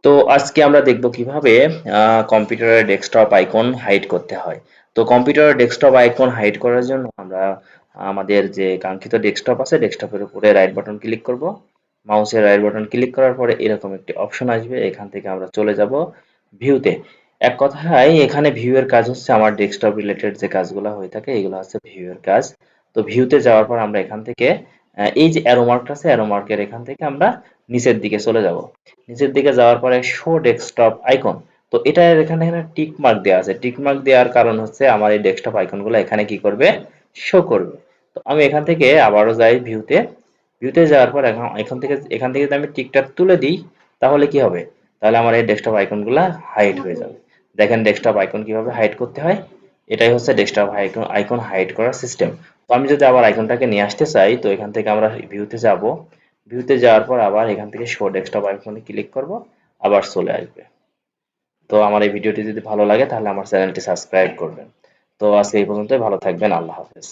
তো আজকে আমরা দেখব কিভাবে কম্পিউটারের ডেস্কটপ আইকন হাইড করতে হয়। তো কম্পিউটারের ডেস্কটপ আইকন হাইড করার জন্য আমরা আমাদের যে কাঙ্ক্ষিত ডেস্কটপ আছে ডেস্কটপের উপরে রাইট বাটন ক্লিক করব। মাউসের রাইট বাটন ক্লিক করার পরে এরকম একটি অপশন আসবে, এখান থেকে আমরা চলে যাব ভিউতে। এক কথায় এখানে ভিউ এর কাজ হচ্ছে আমার ডেস্কটপ রিলেটেড যে কাজগুলো হয়ে থাকে এগুলো হচ্ছে ভিউ এর কাজ। তো ভিউতে যাওয়ার পর আমরা এখান থেকে এই যে অ্যারো মার্কটা আছে অ্যারো মার্কের এখান থেকে আমরা নিচের দিকে চলে যাব। নিচের দিকে যাওয়ার পরে শো ডেস্কটপ আইকন, তো এটা এখানে এখানে টিক মার্ক দেওয়া আছে। টিক মার্ক দেওয়ার কারণ হচ্ছে আমার এই ডেস্কটপ আইকনগুলো এখানে কি করবে, শো করবে। তো আমি এখান থেকে আবারও যাই ভিউতে। ভিউতে যাওয়ার পর এখান থেকে যদি আমি টিকটা তুলে দিই তাহলে কি হবে, তাহলে আমার এই ডেস্কটপ আইকনগুলো হাইড হয়ে যাবে। দেখেন ডেস্কটপ আইকন কিভাবে হাইড করতে হয়, এটাই হচ্ছে ডেস্কটপ আইকন আইকন হাইড করার সিস্টেম। তো আমি যদি আবার আইকনটাকে নিয়ে আসতে চাই তো এখান থেকে আমরা ভিউতে যাব। ভিউতে যাওয়ার পর আবার এখান থেকে শো ডেস্কটপ আইকনে ক্লিক করব, আবার চলে আসবে। তো আমার এই ভিডিওটি যদি ভালো লাগে তাহলে আমার চ্যানেলটি সাবস্ক্রাইব করবেন। তো আজকে এই পর্যন্তই, ভালো থাকবেন, আল্লাহ হাফেজ।